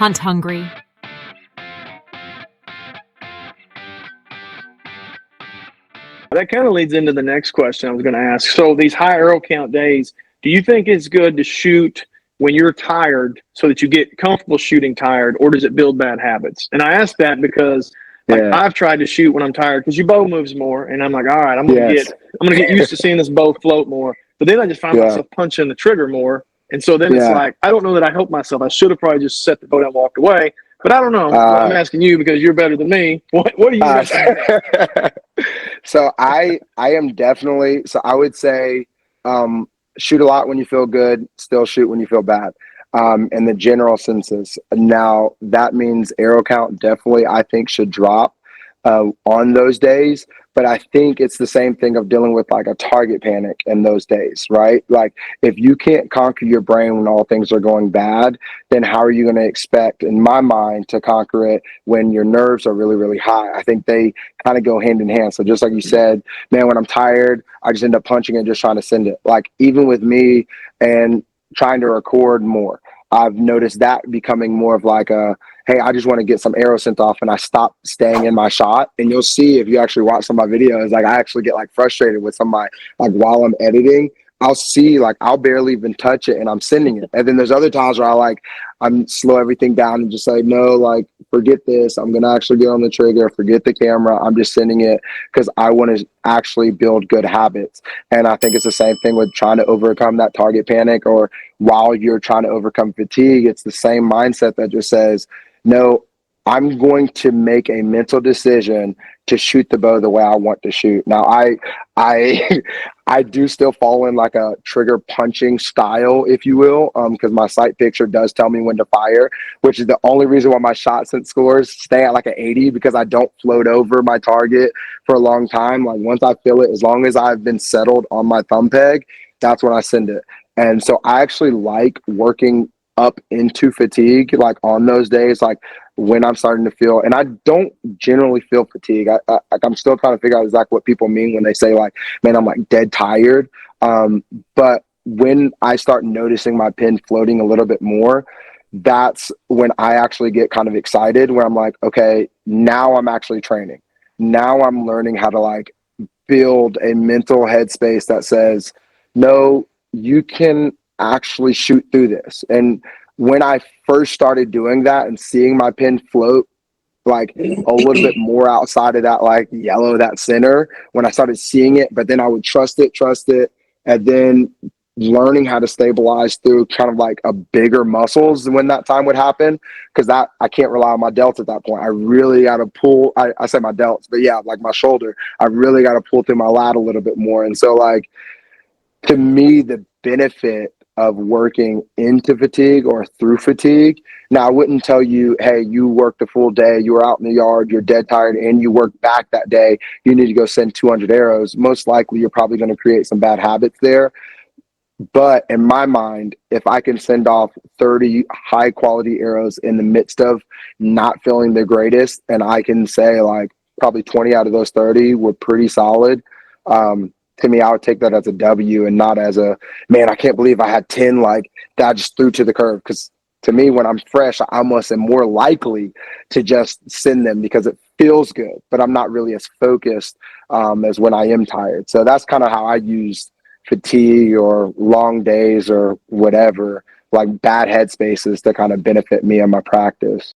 hunt hungry. That kind of leads into the next question I was going to ask. So these high arrow count days, do you think it's good to shoot when you're tired so that you get comfortable shooting tired, or does it build bad habits? And I ask that because I've tried to shoot when I'm tired because your bow moves more, and I'm like, all right, I'm gonna get used to seeing this bow float more. But then I just find myself punching the trigger more, and so then it's like I don't know that I helped myself. I should have probably just set the bow down and walked away. But I don't know. I'm asking you because you're better than me. What do you recommend? So I am definitely, so I would say shoot a lot when you feel good, still shoot when you feel bad. In the general census. Now that means arrow count definitely I think should drop on those days, but I think it's the same thing of dealing with like a target panic in those days, right? Like if you can't conquer your brain when all things are going bad, then how are you going to expect, in my mind, to conquer it when your nerves are really, really high? I think they kind of go hand in hand. So just like you said, man, when I'm tired, I just end up punching and just trying to send it. Like even with me and trying to record more, I've noticed that becoming more of like a, hey, I just want to get some arrow sent off, and I stop staying in my shot. And you'll see if you actually watch some of my videos, like I actually get like frustrated with some of my, like while I'm editing, I'll see like I'll barely even touch it and I'm sending it. And then there's other times where I'm slow everything down and just like, no, like forget this. I'm going to actually get on the trigger, forget the camera. I'm just sending it because I want to actually build good habits. And I think it's the same thing with trying to overcome that target panic, or while you're trying to overcome fatigue, it's the same mindset that just says, no, I'm going to make a mental decision to shoot the bow the way I want to shoot. Now, I do still fall in like a trigger punching style, if you will, because my sight picture does tell me when to fire, which is the only reason why my shot sense scores stay at like an 80, because I don't float over my target for a long time. Like once I feel it, as long as I've been settled on my thumb peg, that's when I send it. And so I actually like working up into fatigue, like on those days, like when I'm starting to feel, and I don't generally feel fatigue. I'm still trying to figure out exactly what people mean when they say like, man, I'm like dead tired. But when I start noticing my pin floating a little bit more, that's when I actually get kind of excited, where I'm like, okay, now I'm actually training. Now I'm learning how to like build a mental headspace that says, no, you can actually shoot through this. And when I first started doing that and seeing my pin float like a little bit more outside of that like yellow, that center, when I started seeing it, but then I would trust it, and then learning how to stabilize through kind of like a bigger muscles when that time would happen, because that I can't rely on my delts at that point. I really got to pull, I say my delts, but yeah, like my shoulder, I really got to pull through my lat a little bit more. And so like, to me, the benefit of working into fatigue or through fatigue. Now, I wouldn't tell you, hey, you worked a full day, you were out in the yard, you're dead tired, and you worked back that day, you need to go send 200 arrows. Most likely, you're probably going to create some bad habits there. But in my mind, if I can send off 30 high quality arrows in the midst of not feeling the greatest, and I can say like probably 20 out of those 30 were pretty solid, to me, I would take that as a W and not as a, man, I can't believe I had 10 like that I just threw to the curve. Because to me, when I'm fresh, I almost am more likely to just send them because it feels good, but I'm not really as focused as when I am tired. So that's kind of how I use fatigue or long days or whatever, like bad headspaces, to kind of benefit me in my practice.